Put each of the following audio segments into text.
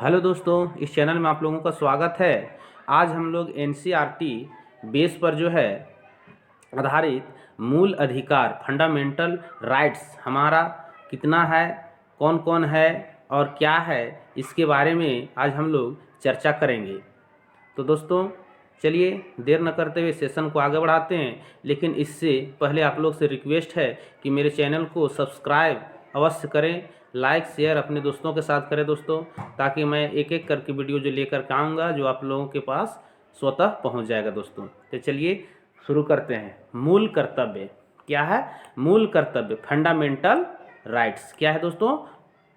Hello दोस्तों, इस channel में आप लोगों का स्वागत है। आज हम लोग एनसीईआरटी बेस पर जो है आधारित मूल अधिकार फंडामेंटल राइट्स हमारा कितना है, कौन कौन है और क्या है, इसके बारे में आज हम लोग चर्चा करेंगे। तो दोस्तों चलिए देर न करते हुए सेशन को आगे बढ़ाते हैं। लेकिन इससे पहले आप लोग से रिक्वेस्ट है कि मेरे चैनल को सब्सक्राइब अवश्य करें, लाइक शेयर अपने दोस्तों के साथ करें दोस्तों, ताकि मैं एक एक करके वीडियो जो लेकर के आऊँगा जो आप लोगों के पास स्वतः पहुंच जाएगा दोस्तों। तो चलिए शुरू करते हैं। मूल कर्तव्य क्या है? मूल कर्तव्य फंडामेंटल राइट्स क्या है दोस्तों?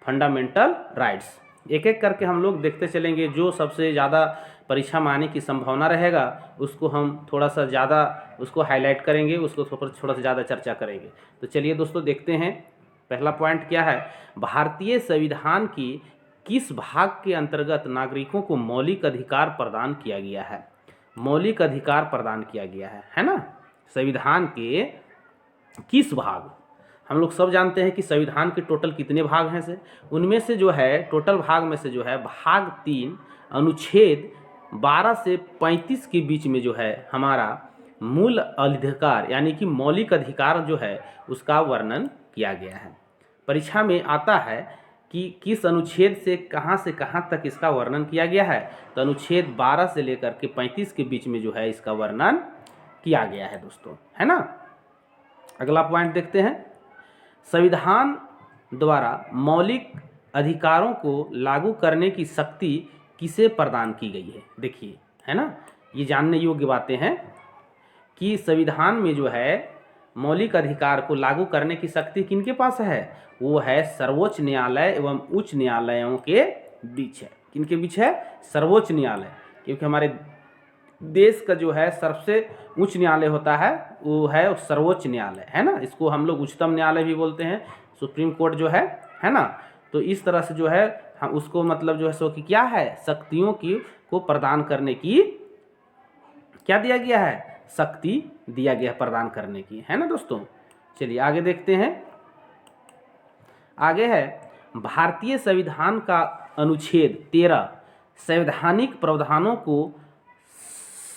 फंडामेंटल राइट्स एक एक करके हम लोग देखते चलेंगे। जो सबसे ज़्यादा परीक्षा में आने की संभावना रहेगा उसको हम थोड़ा सा ज़्यादा उसको हाईलाइट करेंगे, उसको थोड़ा सा ज़्यादा चर्चा करेंगे। तो चलिए दोस्तों देखते हैं। पहला पॉइंट क्या है? भारतीय संविधान की किस भाग के अंतर्गत नागरिकों को मौलिक अधिकार प्रदान किया गया है? मौलिक अधिकार प्रदान किया गया है ना? संविधान के किस भाग? हम लोग सब जानते हैं कि संविधान के टोटल कितने भाग हैं से, उनमें से जो है टोटल भाग में से जो है भाग 3 अनुच्छेद 12 से 35 के बीच में जो है हमारा मूल अधिकार यानी कि मौलिक अधिकार जो है उसका वर्णन किया गया है। परीक्षा में आता है कि किस अनुच्छेद से कहाँ तक इसका वर्णन किया गया है। तो अनुच्छेद 12 से लेकर के 35 के बीच में जो है इसका वर्णन किया गया है दोस्तों, है ना। अगला पॉइंट देखते हैं। संविधान द्वारा मौलिक अधिकारों को लागू करने की शक्ति किसे प्रदान की गई है? देखिए, है ना, ये जानने योग्य बातें हैं कि संविधान में जो है मौलिक अधिकार को लागू करने की शक्ति किनके पास है? वो है सर्वोच्च न्यायालय एवं उच्च न्यायालयों के बीच है। किनके बीच है? सर्वोच्च न्यायालय, क्योंकि हमारे देश का जो है सबसे उच्च न्यायालय होता है वो है सर्वोच्च न्यायालय, है ना। इसको हम लोग उच्चतम न्यायालय भी बोलते हैं, सुप्रीम कोर्ट जो है ना। तो इस तरह से जो है हम उसको मतलब जो है सो कि क्या है, शक्तियों की को प्रदान करने की क्या दिया गया है? शक्ति दिया गया है प्रदान करने की, है ना दोस्तों। चलिए आगे देखते हैं। आगे है भारतीय संविधान का अनुच्छेद 13 संवैधानिक प्रावधानों को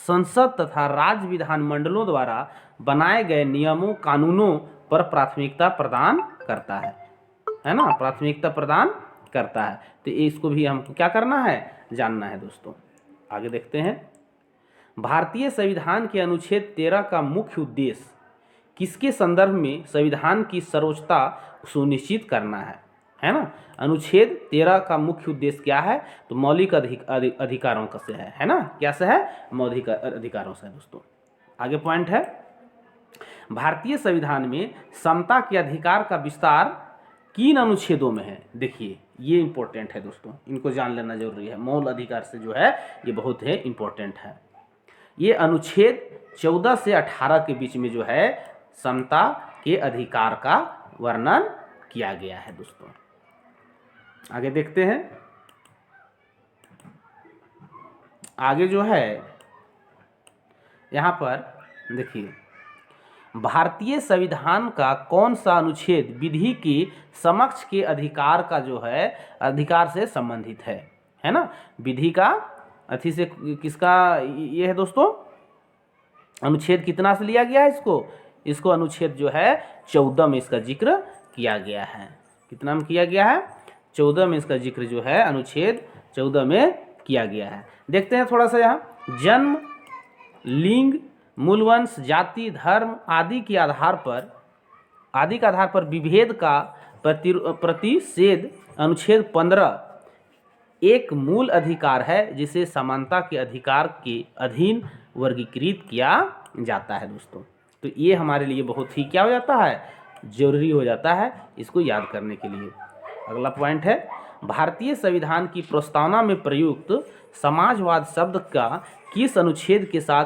संसद तथा राज्य विधानमंडलों द्वारा बनाए गए नियमों कानूनों पर प्राथमिकता प्रदान करता है ना, प्राथमिकता प्रदान करता है। तो इसको भी हमको क्या करना है, जानना है दोस्तों। आगे देखते हैं। भारतीय संविधान के अनुच्छेद 13 का मुख्य उद्देश्य किसके संदर्भ में संविधान की सर्वोच्चता सुनिश्चित करना है ना। अनुच्छेद 13 का मुख्य उद्देश्य क्या है? तो मौलिक अधिकारों का से है ना। क्या से है? मौलिक अधिकारों से है दोस्तों। आगे पॉइंट है, भारतीय संविधान में समता के अधिकार का विस्तार किन अनुच्छेदों में है? देखिए ये इंपॉर्टेंट है दोस्तों, इनको जान लेना जरूरी है। मौलिक अधिकार से जो है ये बहुत है इंपॉर्टेंट है। ये अनुच्छेद 14 से 18 के बीच में जो है समता के अधिकार का वर्णन किया गया है दोस्तों। आगे देखते हैं। आगे जो है यहाँ पर देखिए, भारतीय संविधान का कौन सा अनुच्छेद विधि के समक्ष के अधिकार का जो है अधिकार से संबंधित है ना। विधि का अथी से किसका ये है दोस्तों? अनुच्छेद कितना से लिया गया है इसको अनुच्छेद जो है 14 में इसका जिक्र किया गया है। कितना में किया गया है? 14 में इसका जिक्र जो है अनुच्छेद 14 में किया गया है। देखते हैं थोड़ा सा यहाँ। जन्म, लिंग, मूलवंश, जाति, धर्म आदि के आधार पर विभेद का प्रतिषेध अनुच्छेद 15 एक मूल अधिकार है जिसे समानता के अधिकार के अधीन वर्गीकृत किया जाता है दोस्तों। तो ये हमारे लिए बहुत ही क्या हो जाता है, जरूरी हो जाता है इसको याद करने के लिए। अगला पॉइंट है, भारतीय संविधान की प्रस्तावना में प्रयुक्त समाजवाद शब्द का किस अनुच्छेद के साथ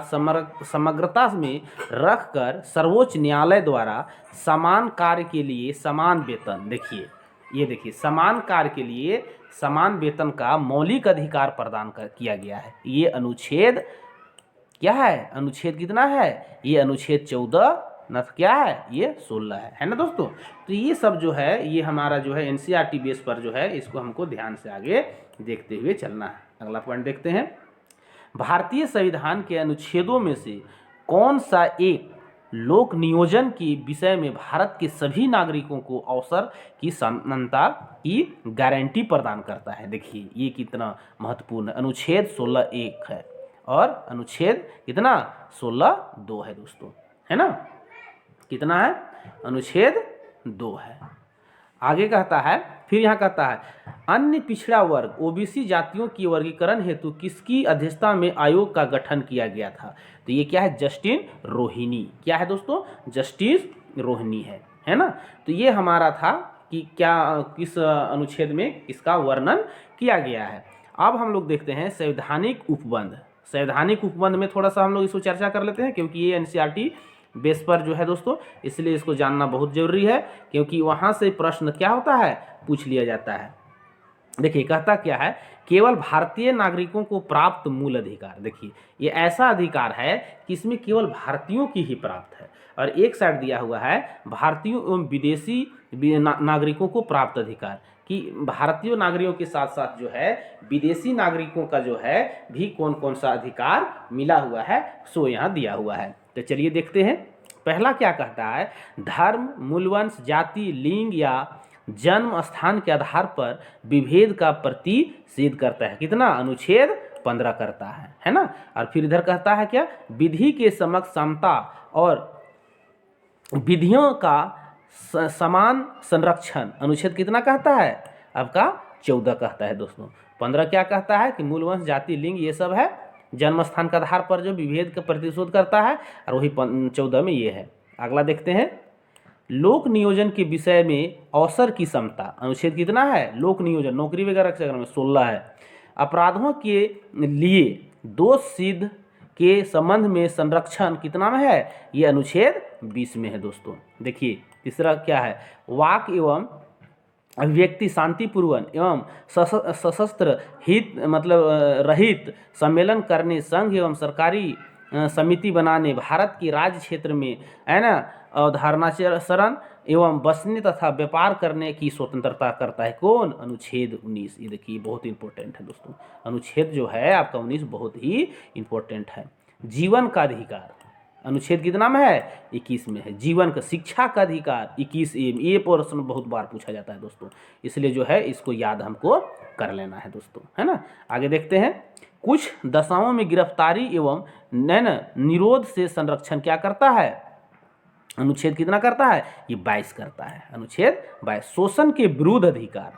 समग्रता में रखकर सर्वोच्च न्यायालय द्वारा समान कार्य के लिए समान वेतन, देखिए ये देखिए, समान कार्य के लिए समान वेतन का मौलिक अधिकार प्रदान किया गया है। ये अनुच्छेद क्या है? अनुच्छेद कितना है? ये अनुच्छेद 14 न क्या है, ये 16 है ना दोस्तों। तो ये सब जो है ये हमारा जो है एनसीईआरटी बेस पर जो है इसको हमको ध्यान से आगे देखते हुए चलना है। अगला पॉइंट देखते हैं, भारतीय संविधान के अनुच्छेदों में से कौन सा एक लोक नियोजन के विषय में भारत के सभी नागरिकों को अवसर की समानता की गारंटी प्रदान करता है। देखिए ये कितना महत्वपूर्ण है, अनुच्छेद 16(1) है और अनुच्छेद कितना 16(2) है दोस्तों, है ना, कितना है, अनुच्छेद 2 है। आगे कहता है, फिर यहाँ कहता है अन्य पिछड़ा वर्ग ओबीसी जातियों की वर्गीकरण हेतु किसकी अध्यक्षता में आयोग का गठन किया गया था। तो ये क्या है, जस्टिन रोहिणी, क्या है दोस्तों, जस्टिन रोहिणी है ना। तो ये हमारा था कि क्या किस अनुच्छेद में इसका वर्णन किया गया है। अब हम लोग देखते हैं संवैधानिक उपबंध। संवैधानिक उपबंध में थोड़ा सा हम लोग इसको चर्चा कर लेते हैं, क्योंकि ये एनसीईआरटी बेस पर जो है दोस्तों, इसलिए इसको जानना बहुत जरूरी है, क्योंकि वहाँ से प्रश्न क्या होता है, पूछ लिया जाता है। देखिए कहता क्या है, केवल भारतीय नागरिकों को प्राप्त मूल अधिकार। देखिए ये ऐसा अधिकार है कि इसमें केवल भारतीयों की ही प्राप्त है, और एक साइड दिया हुआ है भारतीयों एवं विदेशी नागरिकों को प्राप्त अधिकार, कि भारतीय नागरिकों के साथ साथ जो है विदेशी नागरिकों का जो है भी कौन कौन सा अधिकार मिला हुआ है, सो यहाँ दिया हुआ है। तो चलिए देखते हैं, पहला क्या कहता है, धर्म, मूलवंश, जाति, लिंग या जन्म स्थान के आधार पर विभेद का प्रतिषेध करता है। कितना, अनुच्छेद 15 करता है ना। और फिर इधर कहता है क्या, विधि के समक्ष समता और विधियों का समान संरक्षण, अनुच्छेद कितना कहता है, आपका 14 कहता है दोस्तों। 15 क्या कहता है कि मूलवंश, जाति, लिंग ये सब है, जन्म स्थान के आधार पर जो विभेद का प्रतिशोध करता है, और वही 14 में ये है। अगला देखते हैं, लोक नियोजन के विषय में अवसर की समता, अनुच्छेद कितना है, लोक नियोजन, नौकरी वगैरह के में 16 है। अपराधों के लिए दोष सिद्ध के संबंध में संरक्षण कितना में है, ये अनुच्छेद 20 में है दोस्तों। देखिए तीसरा क्या है, वाक एवं अभिव्यक्ति शांतिपूर्वक एवं सशस्त्र हित मतलब रहित सम्मेलन करने, संघ एवं सरकारी समिति बनाने, भारत के राज्य क्षेत्र में है ना अवधारणाचरण एवं बसने तथा व्यापार करने की स्वतंत्रता करता है। कौन, अनुच्छेद 19। ये देखिए बहुत इंपॉर्टेंट है दोस्तों, अनुच्छेद जो है आपका 19 बहुत ही इंपॉर्टेंट है। जीवन का अधिकार, अनुच्छेद कितना में है, 21 में है। जीवन का, शिक्षा का अधिकार 21A में। ये प्रश्न बहुत बार पूछा जाता है दोस्तों, इसलिए जो है इसको याद हमको कर लेना है दोस्तों, है ना। आगे देखते हैं, कुछ दशाओं में गिरफ्तारी एवं निरोध से संरक्षण क्या करता है, अनुच्छेद कितना करता है, ये 22 करता है, अनुच्छेद 22। शोषण के विरुद्ध अधिकार,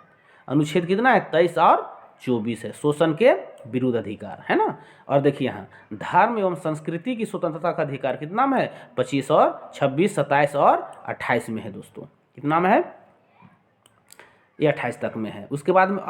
अनुच्छेद कितना है, 23 और 24 है, शोषण के विरुद्ध अधिकार, है ना। और देखिए यहाँ धर्म एवं संस्कृति की स्वतंत्रता का अधिकार कितना में है, 25 और 26, 27 और 28 में है दोस्तों। कितना में है, ये 28 तक में है। उसके बाद में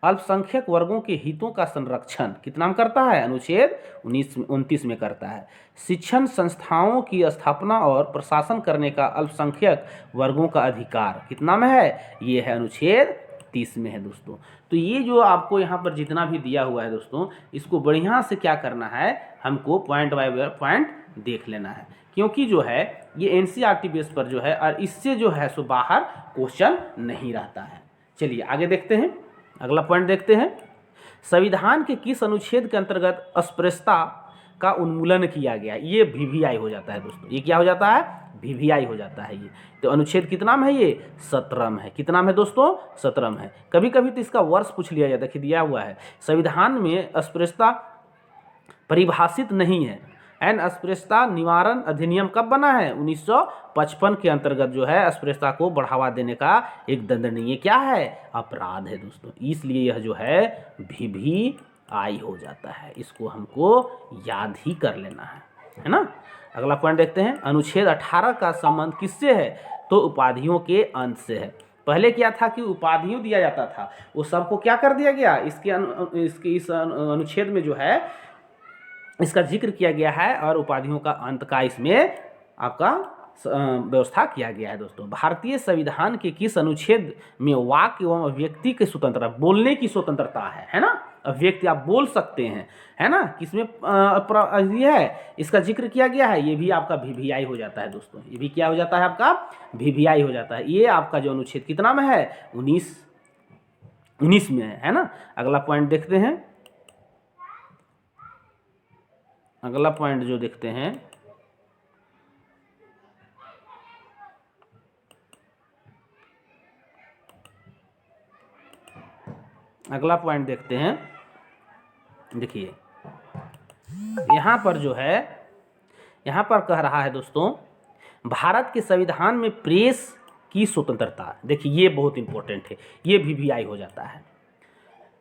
अल्पसंख्यक वर्गों के हितों का संरक्षण कितना में करता है, अनुच्छेद 29 में करता है। शिक्षण संस्थाओं की स्थापना और प्रशासन करने का अल्पसंख्यक वर्गों का अधिकार कितना में है, ये है अनुच्छेद 30 में है दोस्तों। तो ये जो आपको यहाँ पर जितना भी दिया हुआ है दोस्तों, इसको बढ़िया से क्या करना है, हमको पॉइंट बाय पॉइंट देख लेना है, क्योंकि जो है ये एनसीईआरटी बेस पर जो है, और इससे जो है सो बाहर क्वेश्चन नहीं रहता है। चलिए आगे देखते हैं, अगला पॉइंट देखते हैं, संविधान के किस अनुच्छेद के अंतर्गत अस्पृश्यता का उन्मूलन किया गया। ये वीवीआई हो जाता है दोस्तों, ये क्या हो जाता है, वीवीआई हो जाता है ये। तो अनुच्छेद कितना में है, ये 17 में है। कितना में दोस्तों, 17 में है। कभी कभी तो इसका वर्ष पूछ लिया जाता है, देखिए दिया हुआ है, संविधान में अस्पृश्यता परिभाषित नहीं है। अस्पृश्यता निवारण अधिनियम कब बना है, 1955 के अंतर्गत जो है अस्पृश्यता को बढ़ावा देने का एक दंडनीय क्या है, अपराध है दोस्तों। इसलिए यह जो है वीवीआई हो जाता है, इसको हमको याद ही कर लेना है ना। अगला पॉइंट देखते हैं, अनुच्छेद 18 का संबंध किससे है, तो उपाधियों के अंत से है। पहले क्या था कि उपाधियों दिया जाता था, वो सबको क्या कर दिया गया, इस अनुच्छेद में जो है इसका जिक्र किया गया है, और उपाधियों का अंत का इसमें आपका व्यवस्था किया गया है दोस्तों। भारतीय संविधान के किस अनुच्छेद में वाक एवं अभिव्यक्ति की स्वतंत्रता, बोलने की स्वतंत्रता है ना, अभिव्यक्ति आप बोल सकते हैं, है ना। किसमें ये है, इसका जिक्र किया गया है, ये भी आपका वीवीआई हो जाता है दोस्तों। ये भी क्या हो जाता है आपका, वीवीआई हो जाता है। ये आपका जो अनुच्छेद कितना में है, 19 में है ना। अगला पॉइंट देखते हैं, अगला पॉइंट जो देखते हैं, अगला पॉइंट देखते हैं। देखिए यहाँ पर जो है, यहाँ पर कह रहा है दोस्तों, भारत के संविधान में प्रेस की स्वतंत्रता। देखिए ये बहुत इंपॉर्टेंट है, ये वीवीआई हो जाता है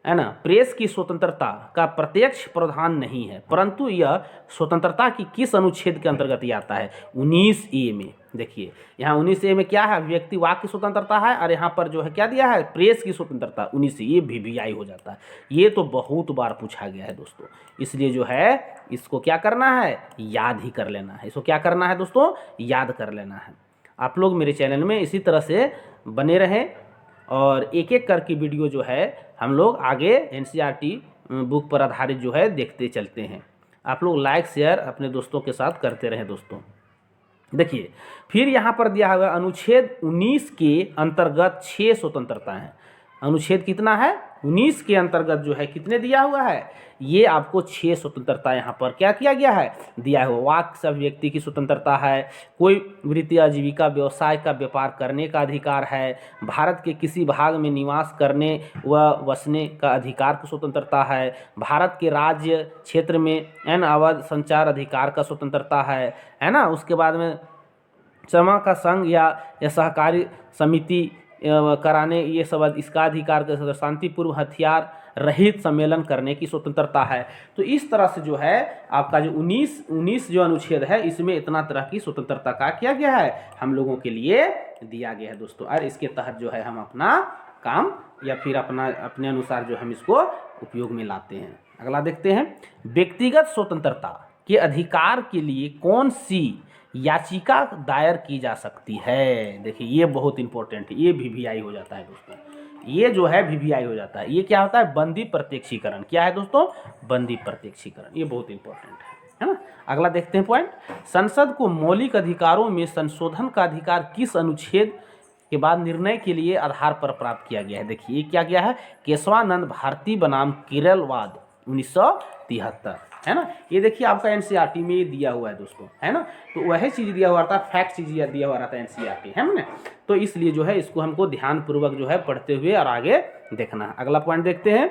ना। प्रेस की स्वतंत्रता का प्रत्यक्ष प्रावधान नहीं है, परंतु यह स्वतंत्रता की किस अनुच्छेद के अंतर्गत ये आता है, 19A में। देखिए यहाँ 19A में क्या है, व्यक्ति वाक की स्वतंत्रता है, और यहाँ पर जो है क्या दिया है, प्रेस की स्वतंत्रता 19A, ये वीवीआई हो जाता है। ये तो बहुत बार पूछा गया है दोस्तों, इसलिए जो है इसको क्या करना है, याद ही कर लेना है। इसको क्या करना है दोस्तों, याद कर लेना है। आप लोग मेरे चैनल में इसी तरह से बने रहें, और एक एक करके वीडियो जो है हम लोग आगे एनसीईआरटी बुक पर आधारित जो है देखते चलते हैं। आप लोग लाइक शेयर अपने दोस्तों के साथ करते रहें दोस्तों। देखिए फिर यहाँ पर दिया हुआ अनुच्छेद 19 के अंतर्गत 6 स्वतंत्रता है। अनुच्छेद कितना है, 19 के अंतर्गत जो है कितने दिया हुआ है, ये आपको 6 स्वतंत्रता यहाँ पर क्या किया गया है, दिया हुआ। वाक से अभिव्यक्ति की स्वतंत्रता है, कोई वृत्ति आजीविका व्यवसाय का व्यापार करने का अधिकार है, भारत के किसी भाग में निवास करने व बसने का अधिकार की स्वतंत्रता है, भारत के राज्य क्षेत्र में अवैध संचार अधिकार का स्वतंत्रता है ना। उसके बाद में समा का संघ या सहकारी समिति कराने, ये सब इसका अधिकार, शांतिपूर्व हथियार रहित सम्मेलन करने की स्वतंत्रता है। तो इस तरह से जो है आपका जो 19 जो अनुच्छेद है, इसमें इतना तरह की स्वतंत्रता का किया गया है, हम लोगों के लिए दिया गया है दोस्तों। और इसके तहत जो है हम अपना काम या फिर अपने अनुसार जो हम इसको उपयोग में लाते हैं। अगला देखते हैं, व्यक्तिगत स्वतंत्रता के अधिकार के लिए कौन सी याचिका दायर की जा सकती है। देखिए ये बहुत इंपॉर्टेंट है, ये वीवीआई हो जाता है दोस्तों। ये जो है वीवीआई हो जाता है। ये क्या होता है, बंदी प्रत्यक्षीकरण। क्या है दोस्तों, बंदी प्रत्यक्षीकरण। ये बहुत इंपॉर्टेंट है ना। अगला देखते हैं पॉइंट, संसद को मौलिक अधिकारों में संशोधन का अधिकार किस अनुच्छेद के बाद निर्णय के लिए आधार पर प्राप्त किया गया है। देखिए ये क्या गया है, केशवानंद भारती बनाम केरलवाद 1973, है ना। ये देखिए आपका एनसीईआरटी में ये दिया हुआ है दोस्तों, है ना। तो वही चीज़ दिया हुआ था, फैक्ट चीज़ दिया हुआ रहता है एनसीईआरटी, है ना। तो इसलिए जो है इसको हमको ध्यानपूर्वक जो है पढ़ते हुए और आगे देखना है। अगला पॉइंट देखते हैं,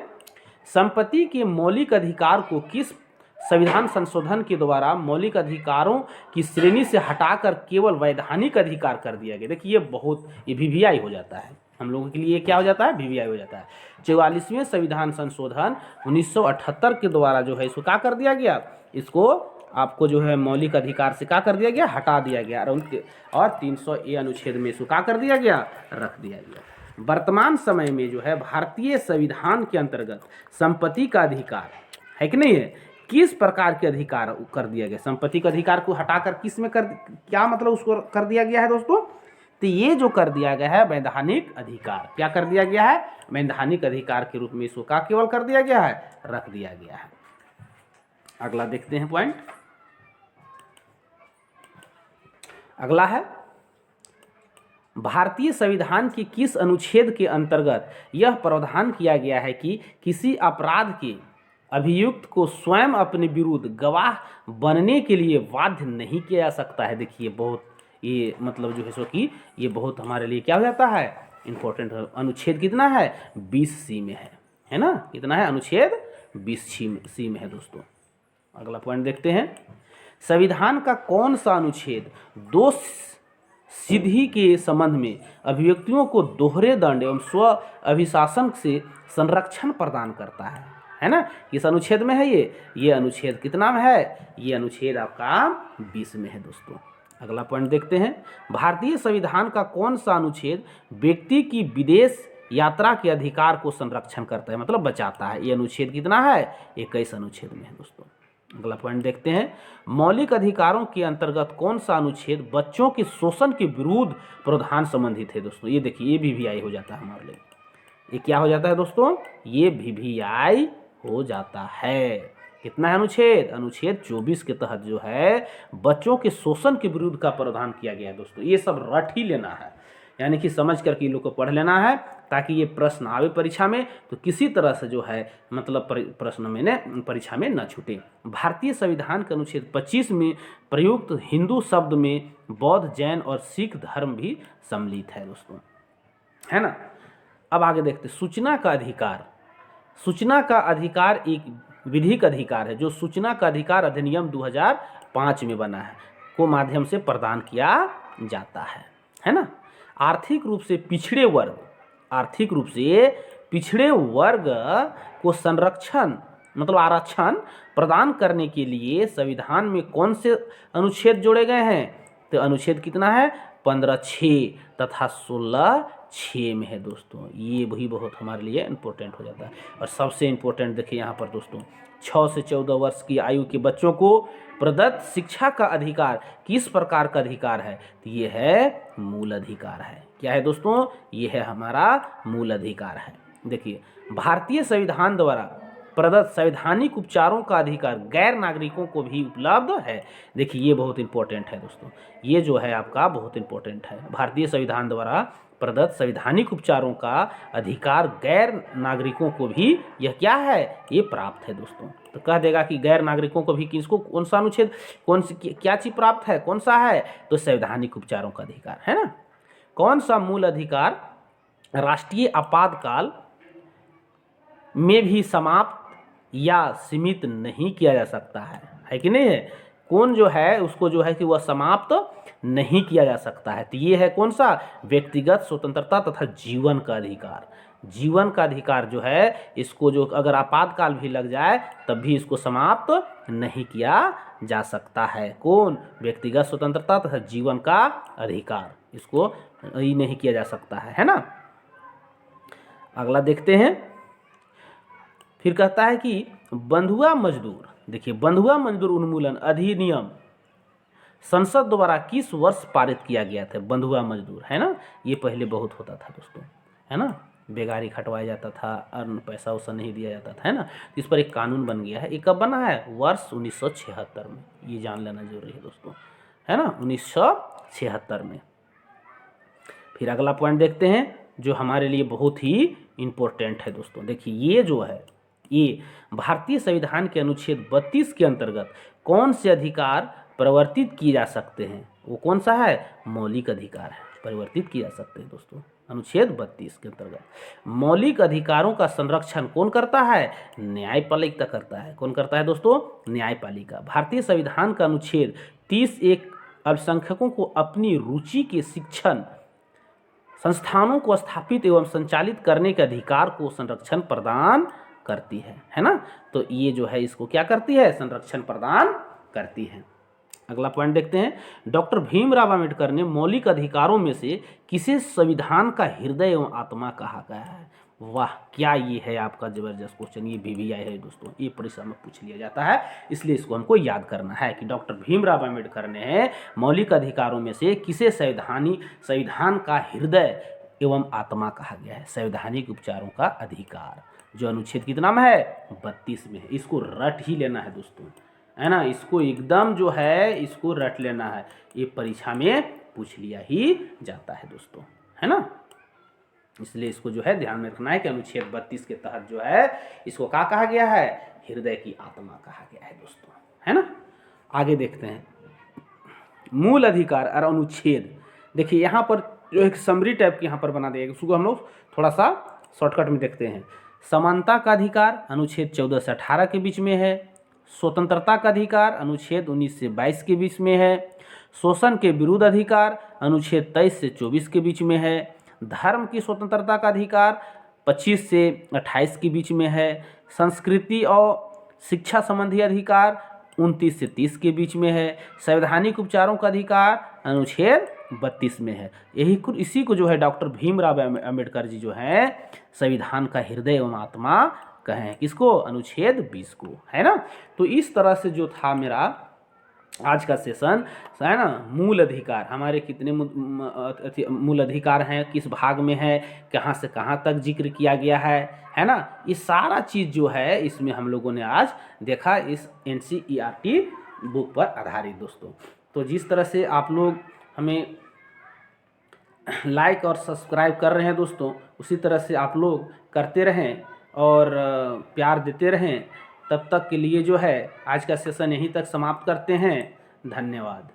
संपत्ति के मौलिक अधिकार को किस संविधान संशोधन के द्वारा मौलिक अधिकारों की श्रेणी से हटाकर केवल वैधानिक अधिकार कर दिया गया। देखिए ये वीवीआई हो जाता है हम लोगों के लिए, क्या हो जाता है, वीवीआई हो जाता है। 44वें संविधान संशोधन 1978 के द्वारा जो है इसको क्या कर दिया गया, इसको आपको जो है मौलिक अधिकार से क्या कर दिया गया, हटा दिया गया, और 300A अनुच्छेद में इसको क्या कर दिया गया, रख दिया गया। वर्तमान समय में जो है भारतीय संविधान के अंतर्गत संपत्ति का अधिकार है कि नहीं है, किस प्रकार के अधिकार कर दिया गया, संपत्ति के अधिकार को हटाकर किस में क्या मतलब उसको कर दिया गया है दोस्तों। तो ये जो कर दिया गया है वैधानिक अधिकार, क्या कर दिया गया है, वैधानिक अधिकार के रूप में इसको क्या केवल कर दिया गया है, रख दिया गया है। अगला देखते हैं पॉइंट, अगला है, भारतीय संविधान के किस अनुच्छेद के अंतर्गत यह प्रावधान किया गया है कि किसी अपराध के अभियुक्त को स्वयं अपने विरुद्ध गवाह बनने के लिए बाध्य नहीं किया जा सकता है। देखिए बहुत ये मतलब जो है सो कि ये बहुत हमारे लिए क्या हो जाता है, इम्पोर्टेंट। अनुच्छेद कितना है, 20C में है ना, कितना है, अनुच्छेद 20C में है दोस्तों। अगला पॉइंट देखते हैं, संविधान का कौन सा अनुच्छेद दोष सिद्धि के संबंध में अभिव्यक्तियों को दोहरे दंड एवं स्व अभिशासन से संरक्षण प्रदान करता है ना। किस अनुच्छेद में है ये अनुच्छेद कितना में है, ये अनुच्छेद आपका 20 में है दोस्तों। अगला पॉइंट देखते हैं, भारतीय संविधान का कौन सा अनुच्छेद व्यक्ति की विदेश यात्रा के अधिकार को संरक्षण करता है, मतलब बचाता है। ये अनुच्छेद कितना है, 21 अनुच्छेद में है दोस्तों। अगला पॉइंट देखते हैं, मौलिक अधिकारों के अंतर्गत कौन सा अनुच्छेद बच्चों के शोषण के विरुद्ध प्रावधान संबंधित है दोस्तों। ये देखिए ये वीवीआई हो जाता है हमारे लिए, ये क्या हो जाता है दोस्तों, ये वीवीआई हो जाता है। कितना है अनुच्छेद? अनुच्छेद 24 के तहत जो है बच्चों के शोषण के विरुद्ध का प्रावधान किया गया है दोस्तों। ये सब रट ही लेना है, यानी कि समझ करके इन लोग को पढ़ लेना है, ताकि ये प्रश्न आवे परीक्षा में तो किसी तरह से जो है मतलब प्रश्न में परीक्षा में न छूटे। भारतीय संविधान के अनुच्छेद 25 में प्रयुक्त हिंदू शब्द में बौद्ध, जैन और सिख धर्म भी सम्मिलित है दोस्तों, है ना। अब आगे देखते सूचना का अधिकार। सूचना का अधिकार एक विधिक अधिकार है जो सूचना का अधिकार अधिनियम 2005 में बना है को माध्यम से प्रदान किया जाता है ना। आर्थिक रूप से पिछड़े वर्ग, आर्थिक रूप से पिछड़े वर्ग को संरक्षण मतलब आरक्षण प्रदान करने के लिए संविधान में कौन से अनुच्छेद जोड़े गए हैं? तो अनुच्छेद कितना है? 15(6) तथा 16(6) में है दोस्तों। ये भी बहुत हमारे लिए इम्पोर्टेंट हो जाता है। और सबसे इम्पोर्टेंट देखिए यहाँ पर दोस्तों, 6 से 14 वर्ष की आयु के बच्चों को प्रदत्त शिक्षा का अधिकार किस प्रकार का अधिकार है? तो ये है मूल अधिकार है। क्या है दोस्तों? ये है हमारा मूल अधिकार है। देखिए, भारतीय संविधान द्वारा प्रदत्त संवैधानिक उपचारों का अधिकार गैर नागरिकों को भी उपलब्ध है। देखिए, ये बहुत इंपॉर्टेंट है दोस्तों, ये जो है आपका बहुत इंपॉर्टेंट है। भारतीय संविधान द्वारा प्रदत्त संवैधानिक उपचारों का अधिकार गैर नागरिकों को भी यह क्या है? ये प्राप्त है दोस्तों। तो कह देगा कि गैर नागरिकों को भी किसको, कौन सा अनुच्छेद, कौन सी क्या चीज प्राप्त है, कौन सा है? तो संवैधानिक उपचारों का अधिकार, है ना। कौन सा मूल अधिकार राष्ट्रीय आपातकाल में भी समाप्त या सीमित नहीं किया जा सकता है कि नहीं है? कौन जो है उसको जो है कि वह समाप्त नहीं किया जा सकता है? तो ये है कौन सा? व्यक्तिगत स्वतंत्रता तथा जीवन का अधिकार। जीवन का अधिकार जो है इसको जो अगर आपातकाल भी लग जाए तब भी इसको समाप्त नहीं किया जा सकता है। कौन? व्यक्तिगत स्वतंत्रता तथा जीवन का अधिकार, इसको ही नहीं किया जा सकता है ना। अगला देखते हैं। फिर कहता है कि बंधुआ मजदूर, देखिए बंधुआ मजदूर उन्मूलन अधिनियम संसद द्वारा किस वर्ष पारित किया गया था? बंधुआ मजदूर, है ना। ये पहले बहुत होता था दोस्तों, है ना, बेगारी खटवाया जाता था और पैसा वैसा नहीं दिया जाता था, है ना। इस पर एक कानून बन गया है। ये कब बना है? वर्ष 1976 में। ये जान लेना जरूरी है दोस्तों, है ना, 1976 में। फिर अगला पॉइंट देखते हैं जो हमारे लिए बहुत ही इम्पोर्टेंट है दोस्तों। देखिए, ये जो है ये भारतीय संविधान के अनुच्छेद 32 के अंतर्गत कौन से अधिकार परिवर्तित किए जा सकते हैं? वो कौन सा है? मौलिक अधिकार है, परिवर्तित किए जा सकते हैं दोस्तों। अनुच्छेद 32 के अंतर्गत मौलिक अधिकारों का संरक्षण कौन करता है? न्यायपालिका करता है। कौन करता है दोस्तों? न्यायपालिका। भारतीय संविधान का अनुच्छेद 30 एक अल्पसंख्यकों को अपनी रुचि के शिक्षण संस्थानों को स्थापित एवं संचालित करने के अधिकार को संरक्षण प्रदान करती है ना। तो ये जो है इसको क्या करती है? संरक्षण प्रदान करती है। अगला पॉइंट देखते हैं। डॉक्टर भीमराव अंबेडकर ने मौलिक अधिकारों में से किसे संविधान का हृदय एवं आत्मा कहा गया है? वाह, क्या ये है आपका जबरदस्त क्वेश्चन। ये VVI है दोस्तों, ये परीक्षा में पूछ लिया जाता है, इसलिए इसको हमको याद करना है कि डॉक्टर भीमराव अंबेडकर ने मौलिक अधिकारों में से किसे संविधान का हृदय एवं आत्मा कहा गया है? संवैधानिक उपचारों का अधिकार, जो अनुच्छेद कितना में है? 32 में है। इसको रट ही लेना है दोस्तों, है ना। इसको एकदम जो है इसको रट लेना है, ये परीक्षा में पूछ लिया ही जाता है दोस्तों, है ना। इसलिए इसको जो है ध्यान में रखना है कि अनुच्छेद 32 के तहत जो है इसको क्या कहा गया है? हृदय की आत्मा कहा गया है दोस्तों, है ना। आगे देखते हैं मूल अधिकार और अनुच्छेद। देखिए यहाँ पर जो एक समरी टाइप की यहाँ पर बना दिया, उसको हम लोग थोड़ा सा शॉर्टकट में देखते हैं। समानता का अधिकार अनुच्छेद 14 से 18 के बीच में है। स्वतंत्रता का अधिकार अनुच्छेद 19 से 22 के बीच में है। शोषण के विरुद्ध अधिकार अनुच्छेद 23 से 24 के बीच में है। धर्म की स्वतंत्रता का अधिकार 25 से 28 के बीच में है। संस्कृति और शिक्षा संबंधी अधिकार 29 से 30 के बीच में है। संवैधानिक उपचारों का अधिकार अनुच्छेद 32 में है। इसी को जो है डॉक्टर भीमराव अंबेडकर जी जो है संविधान का हृदय एवं आत्मा कहें। किसको? अनुच्छेद 20 को, है ना। तो इस तरह से जो था मेरा आज का सेशन है ना, मूल अधिकार हमारे कितने मूल अधिकार हैं, किस भाग में है, कहाँ से कहाँ तक जिक्र किया गया है ना, ये सारा चीज़ जो है इसमें हम लोगों ने आज देखा इस NCERT बुक पर आधारित दोस्तों। तो जिस तरह से आप लोग हमें लाइक और सब्सक्राइब कर रहे हैं दोस्तों, उसी तरह से आप लोग करते रहें और प्यार देते रहें। तब तक के लिए जो है आज का सेशन यहीं तक समाप्त करते हैं। धन्यवाद।